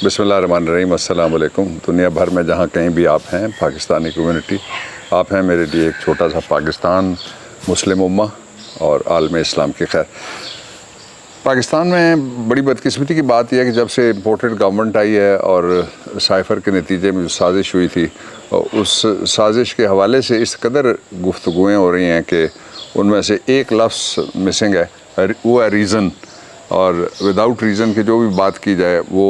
बिस्मिल्लाहिर्रहमानिर्रहीम। अस्सलाम वालेकुम। दुनिया भर में जहाँ कहीं भी आप हैं, पाकिस्तानी कम्युनिटी, आप हैं मेरे लिए एक छोटा सा पाकिस्तान, मुस्लिम उम्मा और आलम इस्लाम की खैर। पाकिस्तान में बड़ी बदकिस्मती की बात यह है कि जब से इम्पोर्टेड गवर्नमेंट आई है और साइफ़र के नतीजे में जो साजिश हुई थी, उस साजिश के हवाले से इस कदर गुफ्तगुएँ हो रही हैं कि उनमें से एक लफ्ज़ मिसिंग है, वो है रीज़न। और विदाउट रीज़न की जो भी बात की जाए वो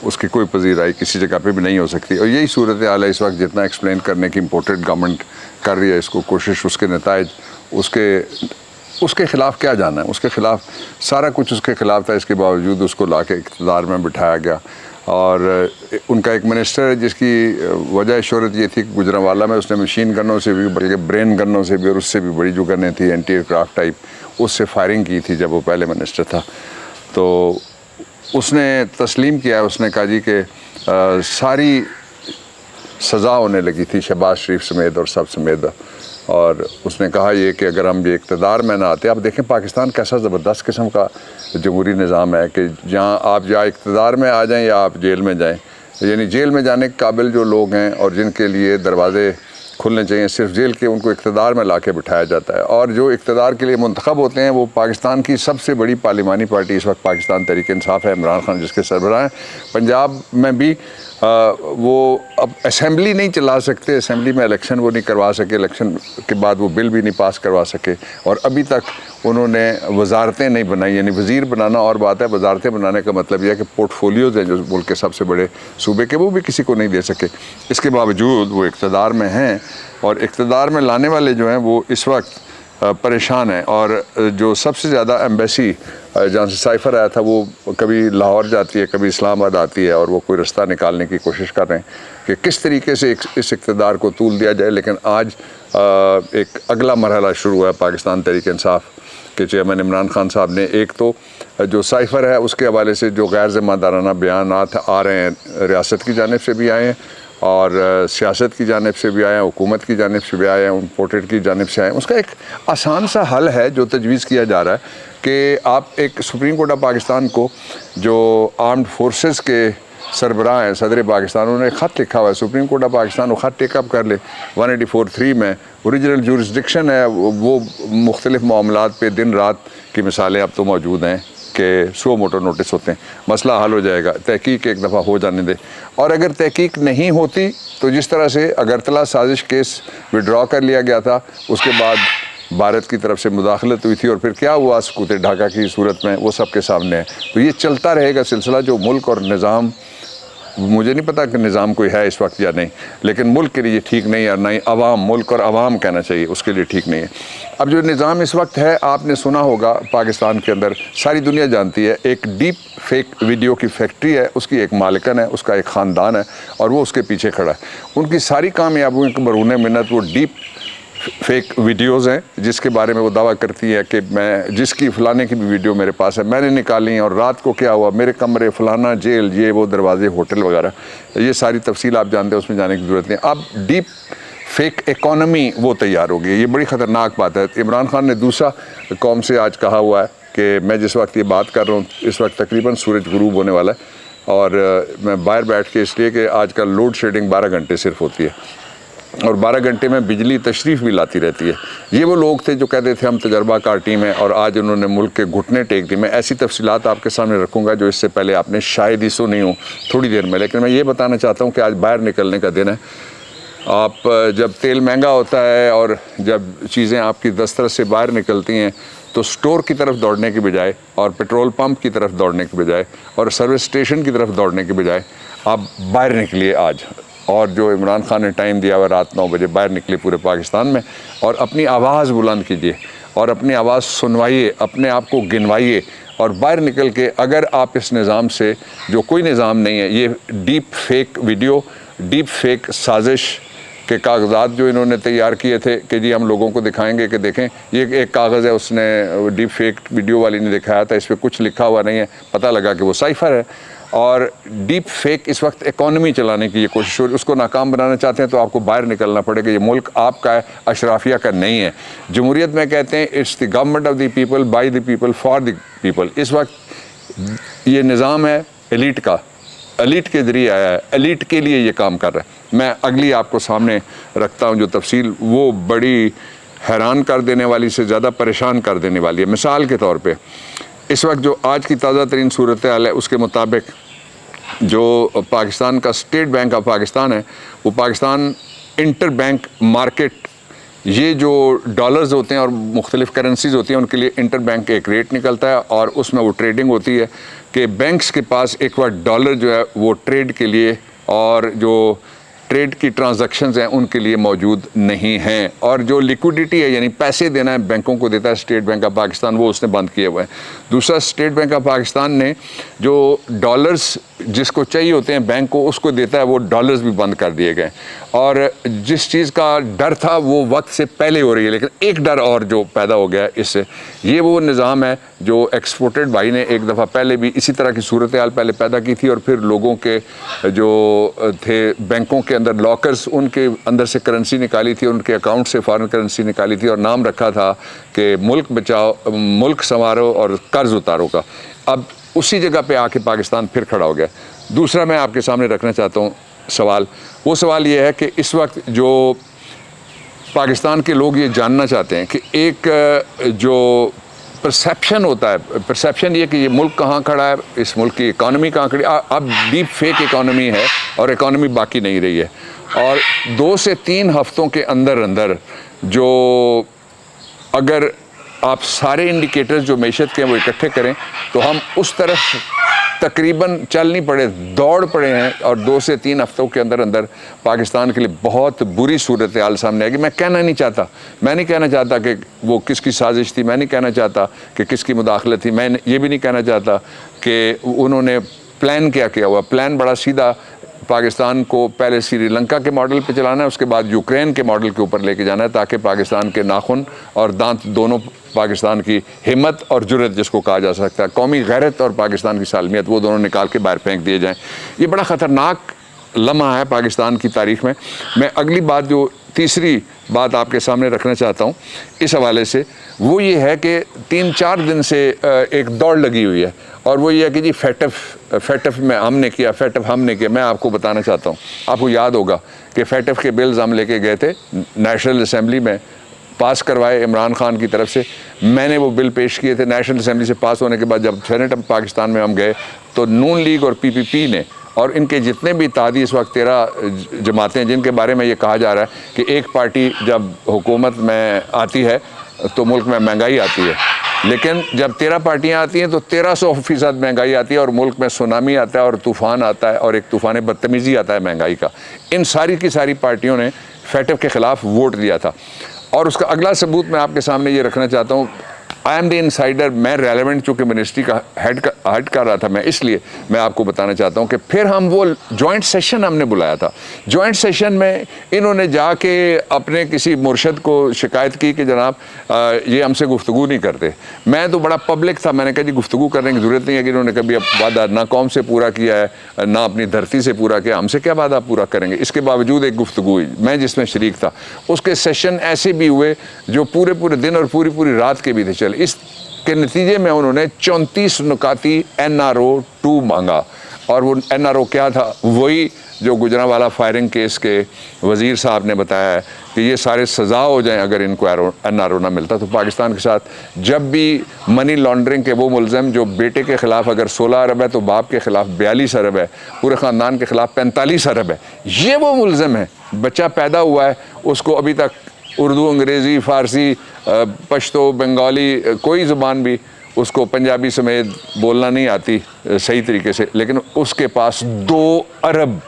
उसकी कोई पजीराई किसी जगह पे भी नहीं हो सकती। और यही सूरत हाल है इस वक्त। जितना एक्सप्लेन करने की इम्पोर्टेड गवर्नमेंट कर रही है इसको कोशिश, उसके नताइज, उसके ख़िलाफ़ क्या जाना है, उसके ख़िलाफ़ सारा कुछ उसके ख़िलाफ़ था। इसके बावजूद उसको ला के इक़्तिदार में बिठाया गया। और उनका एक मिनिस्टर है जिसकी वजह शोहरत ये थी कि गुजरांवाला में उसने मशीन गनों से भी, बल्कि ब्रेन गनों से भी और उससे भी बड़ी जो गनें थी एंटी एयरक्राफ्ट टाइप, उससे फायरिंग की थी जब वो पहले मिनिस्टर था। तो उसने तस्लीम किया, उसने कहा जी कि सारी सज़ा होने लगी थी शहबाज शरीफ समेत और सब समेत। और उसने कहा ये कि अगर हम ये इक़्तिदार में ना आते, आप देखें पाकिस्तान कैसा ज़बरदस्त किस्म का जमहूरी निज़ाम है कि जहाँ आप या इक़्तिदार में आ जाएं या आप जेल में जाएं, यानी जेल में जाने के काबिल जो लोग हैं और जिनके लिए दरवाज़े खुलने चाहिए सिर्फ जेल के, उनको इक़्तिदार में ला के बिठाया जाता है। और जो इक़्तिदार के लिए मुंतखब होते हैं वो पाकिस्तान की सबसे बड़ी पार्लिमानी पार्टी इस वक्त पाकिस्तान तहरीक इंसाफ है, इमरान खान जिसके सरबराह हैं। पंजाब में भी वो अब असेंबली नहीं चला सकते, असेंबली में इलेक्शन वो नहीं करवा सके, इलेक्शन के बाद वो बिल भी नहीं पास करवा सके। और अभी तक उन्होंने वजारतें नहीं बनाई, यानी वज़ीर बनाना और बात है, वजारतें बनाने का मतलब यह है कि पोर्टफोलियोज़ हैं जो मुल्क के सबसे बड़े सूबे के, वो भी किसी को नहीं दे सके। इसके बावजूद वो इक़्तिदार में हैं और इक़्तिदार में लाने वाले जो हैं वो इस वक्त परेशान हैं। और जो सबसे ज़्यादा एम्बेसी जहाँ से साइफ़र आया था वो कभी लाहौर जाती है, कभी इस्लामाबाद आती है, और वो कोई रास्ता निकालने की कोशिश कर रहे हैं कि किस तरीके से इस इक़्तिदार को तूल दिया जाए। लेकिन आज एक अगला मरहला शुरू हुआ है पाकिस्तान तहरीक इंसाफ के चेयरमैन इमरान खान साहब ने। एक तो जो साइफ़र है उसके हवाले से जो गैर ज़िम्मेदाराना बयानात आ रहे हैं, रियासत की जानिब से भी आए हैं और सियासत की जानिब से भी आए हैं, हुकूमत की जानिब से भी आए हैं, इम्पोर्टेड की जानिब से आए हैं। उसका एक आसान सा हल है जो तजवीज़ किया जा रहा है कि आप एक सुप्रीम कोर्ट ऑफ पाकिस्तान को, जो आर्म्ड फोर्सेस के सरबराह हैं, सदर पाकिस्तान, उन्होंने ख़त लिखा हुआ है, सुप्रीम कोर्ट ऑफ पाकिस्तान वो ख़त टेकअप कर ले। 184(3) में ओरिजिनल जुरिस्डिक्शन है, वो मुख्तलिफ़ मामलात पे दिन रात की मिसालें अब तो मौजूद हैं कि सो मोटो नोटिस होते हैं, मसला हल हो जाएगा, तहकीक एक दफ़ा हो जाने दे। और अगर तहकीक नहीं होती तो जिस तरह से अगरतला साजिश केस विड्रॉ कर लिया गया था, उसके बाद भारत की तरफ से मुदाखलत हुई थी और फिर क्या हुआ सकूत ढाका की सूरत में, वो सब के सामने है। तो ये चलता रहेगा सिलसिला। जो मुल्क और निज़ाम, मुझे नहीं पता कि निज़ाम कोई है इस वक्त या नहीं, लेकिन मुल्क के लिए ठीक नहीं है, और ना ही अवाम, मुल्क और अवाम कहना चाहिए, उसके लिए ठीक नहीं है। अब जो निज़ाम इस वक्त है, आपने सुना होगा पाकिस्तान के अंदर, सारी दुनिया जानती है, एक डीप फेक वीडियो की फैक्ट्री है, उसकी एक मालिकन है, उसका एक ख़ानदान है और वो उसके पीछे खड़ा है। उनकी सारी कामयाबियों की बरूने मिन्नत वो डीप फेक वीडियोज़ हैं जिसके बारे में वो दावा करती है कि मैं, जिसकी फ़लाने की भी वीडियो मेरे पास है, मैंने निकाली हैं, और रात को क्या हुआ, मेरे कमरे, फ़लाना जेल, ये वो दरवाजे, होटल वगैरह, ये सारी तफसील आप जानते हैं, उसमें जाने की ज़रूरत नहीं। अब डीप फेक इकॉनमी वो तैयार हो गई, ये बड़ी ख़तरनाक बात है। इमरान खान ने दूसरा कौम से आज कहा हुआ है कि मैं जिस वक्त ये बात कर रहा हूँ इस वक्त तकरीबन सूरज गुरूब होने वाला है, और मैं बाहर बैठ के, इसलिए कि आजकल लोड शेडिंग 12 घंटे सिर्फ होती है और 12 घंटे में बिजली तशरीफ़ भी लाती रहती है। ये वो लोग थे जो कहते थे हम तजर्बाकार टीम है, और आज उन्होंने मुल्क के घुटने टेक दिए। मैं ऐसी तफसीलात आपके सामने रखूँगा जो इससे पहले आपने शायद ही सुनी हो थोड़ी देर में, लेकिन मैं ये बताना चाहता हूँ कि आज बाहर निकलने का दिन है। आप जब तेल महंगा होता है और जब चीज़ें आपकी दस्तरस से बाहर निकलती हैं तो स्टोर की तरफ दौड़ने की बजाय और पेट्रोल पंप की तरफ दौड़ने की बजाय और सर्विस स्टेशन की तरफ दौड़ने की बजाय आप बाहर निकलिए आज। और जो इमरान खान ने टाइम दिया हुआ रात 9 बजे, बाहर निकले पूरे पाकिस्तान में और अपनी आवाज़ बुलंद कीजिए और अपनी आवाज़ सुनवाइए, अपने आप को गिनवाइए और बाहर निकल के, अगर आप इस निज़ाम से, जो कोई निज़ाम नहीं है, ये deep fake video, deep fake साजिश के कागज़ात जो इन्होंने तैयार किए थे कि जी हम लोगों को दिखाएंगे कि देखें, ये एक कागज़ है, उसने डीप फेक वीडियो वाली ने दिखाया था, इस पर कुछ लिखा हुआ नहीं है, पता लगा कि वो साइफ़र है। और डीप फेक इस वक्त इकॉनमी चलाने की ये कोशिश हो रही है, उसको नाकाम बनाना चाहते हैं तो आपको बाहर निकलना पड़ेगा। ये मुल्क आपका है, अशराफिया का नहीं है। जमहूरियत में कहते हैं it's the government of the people, by the people, for the people. इस वक्त ये निज़ाम है एलीट का, ایلیٹ کے ذریعے آیا ہے، ایلیٹ کے لیے یہ کام کر رہا ہے۔ میں اگلی آپ کو سامنے رکھتا ہوں جو تفصیل، وہ بڑی حیران کر دینے والی سے زیادہ پریشان کر دینے والی ہے۔ مثال کے طور پہ اس وقت جو آج کی تازہ ترین صورتحال ہے اس کے مطابق جو پاکستان کا اسٹیٹ بینک آف پاکستان ہے، وہ پاکستان انٹر بینک مارکیٹ، یہ جو ڈالرز ہوتے ہیں اور مختلف کرنسیز ہوتی ہیں ان کے لیے انٹر بینک ایک ریٹ نکلتا ہے اور اس میں وہ ٹریڈنگ ہوتی ہے کہ بینکس کے پاس ایک بار ڈالر جو ہے وہ ٹریڈ کے لیے اور جو ٹریڈ کی ٹرانزیکشنز ہیں ان کے لیے موجود نہیں ہیں، اور جو لیکوڈیٹی ہے یعنی پیسے دینا ہے بینکوں کو دیتا ہے اسٹیٹ بینک آف پاکستان، وہ اس نے بند کیے ہوئے ہیں۔ دوسرا، اسٹیٹ بینک آف پاکستان نے جو ڈالرز جس کو چاہیے ہوتے ہیں بینک کو اس کو دیتا ہے، وہ ڈالرز بھی بند کر دیے گئے، اور جس چیز کا ڈر تھا وہ وقت سے پہلے ہو رہی ہے۔ لیکن ایک ڈر اور جو پیدا ہو گیا اس سے، یہ وہ نظام ہے جو ایکسپورٹڈ بھائی نے ایک دفعہ پہلے بھی اسی طرح کی صورتحال پہلے پیدا کی تھی، اور پھر لوگوں کے جو تھے بینکوں کے اندر لاکرز، ان کے اندر سے کرنسی نکالی تھی، ان کے اکاؤنٹ سے فارن کرنسی نکالی تھی اور نام رکھا تھا کہ ملک بچاؤ، ملک سنوارو اور قرض اتارو کا۔ اب اسی جگہ پہ آ کے پاکستان پھر کھڑا ہو گیا۔ دوسرا میں آپ کے سامنے رکھنا چاہتا ہوں سوال، وہ سوال یہ ہے کہ اس وقت جو پاکستان کے لوگ یہ جاننا چاہتے ہیں کہ ایک جو پرسیپشن ہوتا ہے، پرسیپشن یہ کہ یہ ملک کہاں کھڑا ہے، اس ملک کی اکانومی کہاں کھڑی ہے۔ اب ڈیپ فیک اکانومی ہے اور اکانومی باقی نہیں رہی ہے، اور 2 سے 3 ہفتوں کے اندر اندر جو اگر آپ سارے انڈیکیٹرز جو معیشت کے ہیں وہ اکٹھے کریں تو ہم اس طرف تقریباً چل نہیں پڑے، دوڑ پڑے ہیں، اور 2 سے 3 ہفتوں کے اندر اندر پاکستان کے لیے بہت بری صورتحال سامنے آئے گی۔ میں نہیں کہنا چاہتا کہ وہ کس کی سازش تھی، میں نہیں کہنا چاہتا کہ کس کی مداخلت تھی، میں یہ بھی نہیں کہنا چاہتا کہ انہوں نے پلان کیا ہوا۔ پلان بڑا سیدھا، پاکستان کو پہلے سری لنکا کے ماڈل پہ چلانا ہے، اس کے بعد یوکرین کے ماڈل کے اوپر لے کے جانا ہے، تاکہ پاکستان کے ناخن اور دانت دونوں، پاکستان کی ہمت اور جرت جس کو کہا جا سکتا ہے، قومی غیرت اور پاکستان کی سالمیت، وہ دونوں نکال کے باہر پھینک دیے جائیں۔ یہ بڑا خطرناک لمحہ ہے پاکستان کی تاریخ میں۔ میں اگلی بات، جو تیسری بات آپ کے سامنے رکھنا چاہتا ہوں اس حوالے سے، وہ یہ ہے کہ 3-4 دن سے ایک دوڑ لگی ہوئی ہے، اور وہ یہ ہے کہ جی فیٹف میں ہم نے کیا، فیٹف ہم نے کیا۔ میں آپ کو بتانا چاہتا ہوں، آپ کو یاد ہوگا کہ فیٹف کے بلز ہم لے کے گئے تھے نیشنل اسمبلی میں، پاس کروائے عمران خان کی طرف سے، میں نے وہ بل پیش کیے تھے۔ نیشنل اسمبلی سے پاس ہونے کے بعد جب سینٹ پاکستان میں ہم گئے تو نون لیگ اور PPP نے اور ان کے جتنے بھی اتحادی اس وقت 13 جماعتیں، جن کے بارے میں یہ کہا جا رہا ہے کہ ایک پارٹی جب حکومت میں آتی ہے تو ملک میں مہنگائی آتی ہے، لیکن جب 13 پارٹیاں آتی ہیں تو 1300% مہنگائی آتی ہے، اور ملک میں سونامی آتا ہے اور طوفان آتا ہے اور ایک طوفان بدتمیزی آتا ہے مہنگائی کا۔ ان ساری کی ساری پارٹیوں نے فیٹف کے خلاف ووٹ دیا تھا، اور اس کا اگلا ثبوت میں آپ کے سامنے یہ رکھنا چاہتا ہوں۔ آئی ایم دی انسائڈر، میں ریلیونٹ چونکہ منسٹری کا ہیڈ کر رہا تھا میں، اس لیے میں آپ کو بتانا چاہتا ہوں کہ پھر ہم وہ جوائنٹ سیشن ہم نے بلایا تھا، جوائنٹ سیشن میں انہوں نے جا کے اپنے کسی مرشد کو شکایت کی کہ جناب یہ ہم سے گفتگو نہیں کرتے۔ میں تو بڑا پبلک تھا، میں نے کہا جی گفتگو کرنے کی ضرورت نہیں ہے، کہ انہوں نے کبھی وعدہ نہ قوم سے پورا کیا ہے نہ اپنی دھرتی سے پورا کیا، ہم سے کیا وعدہ پورا کریں گے۔ اس کے باوجود ایک گفتگو ہوئی، میں جس میں شریک تھا، اس کے سیشن ایسے بھی ہوئے جو پورے دن اور پوری رات کے بھی تھے چلے۔ اس کے نتیجے میں انہوں نے 34 نکاتی NRO 2 مانگا، اور وہ NRO کیا تھا؟ وہی جو گجرانوالہ فائرنگ کیس کے وزیر صاحب نے بتایا ہے کہ یہ سارے سزا ہو جائیں اگر ان کو NRO نہ ملتا۔ تو پاکستان کے ساتھ جب بھی منی لانڈرنگ کے وہ ملزم جو بیٹے کے خلاف اگر 16 ارب ہے تو باپ کے خلاف 42 ارب ہے، پورے خاندان کے خلاف 45 ارب ہے، یہ وہ ملزم ہے۔ بچہ پیدا ہوا ہے، اس کو ابھی تک اردو، انگریزی، فارسی، پشتو، بنگالی، کوئی زبان بھی اس کو پنجابی سمیت بولنا نہیں آتی صحیح طریقے سے، لیکن اس کے پاس 2 ارب،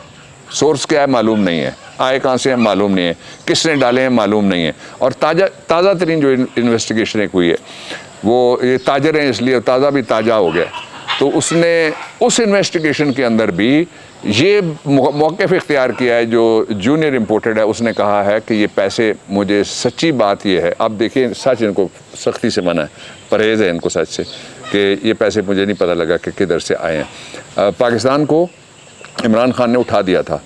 سورس کیا ہے معلوم نہیں ہے، آئے کہاں سے ہیں معلوم نہیں ہے، کس نے ڈالے ہیں معلوم نہیں ہے۔ اور تازہ ترین جو انویسٹیگیشن ایک ہوئی ہے، وہ یہ تاجر ہیں اس لیے تازہ بھی تازہ ہو گیا، تو اس نے اس انویسٹیگیشن کے اندر بھی یہ موقف اختیار کیا ہے، جو جونیئر امپورٹڈ ہے، اس نے کہا ہے کہ یہ پیسے، مجھے سچی بات یہ ہے، اب دیکھیں سچ ان کو سختی سے منع ہے، پرہیز ہے ان کو سچ سے، کہ یہ پیسے مجھے نہیں پتہ لگا کہ کدھر سے آئے ہیں۔ پاکستان کو عمران خان نے اٹھا دیا تھا۔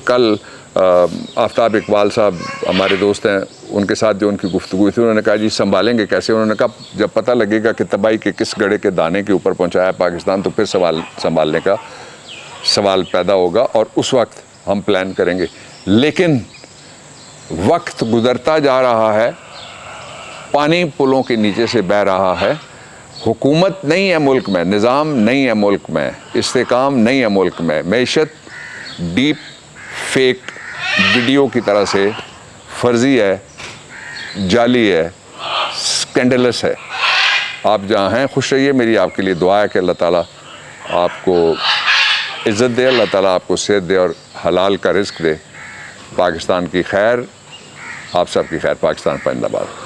کل آفتاب اقبال صاحب ہمارے دوست ہیں، ان کے ساتھ جو ان کی گفتگو تھی، انہوں نے کہا جی سنبھالیں گے کیسے؟ انہوں نے کہا جب پتہ لگے گا کہ تباہی کے کس گڑھے کے دانے کے اوپر پہنچایا پاکستان تو پھر سوال سنبھالنے کا سوال پیدا ہوگا اور اس وقت ہم پلان کریں گے. لیکن وقت گزرتا جا رہا ہے، پانی پلوں کے نیچے سے بہہ رہا ہے، حکومت نہیں ہے ملک میں، نظام نہیں ہے ملک میں، استحکام نہیں ہے ملک میں. معیشت ڈیپ فیک ویڈیو کی طرح سے فرضی ہے، جعلی ہے، اسکینڈلس ہے. آپ جہاں ہیں خوش رہیے. میری آپ کے لیے دعا ہے کہ اللہ تعالیٰ آپ کو عزت دے، اللہ تعالیٰ آپ کو صحت دے اور حلال کا رزق دے. پاکستان کی خیر، آپ سب کی خیر. پاکستان زندہ باد.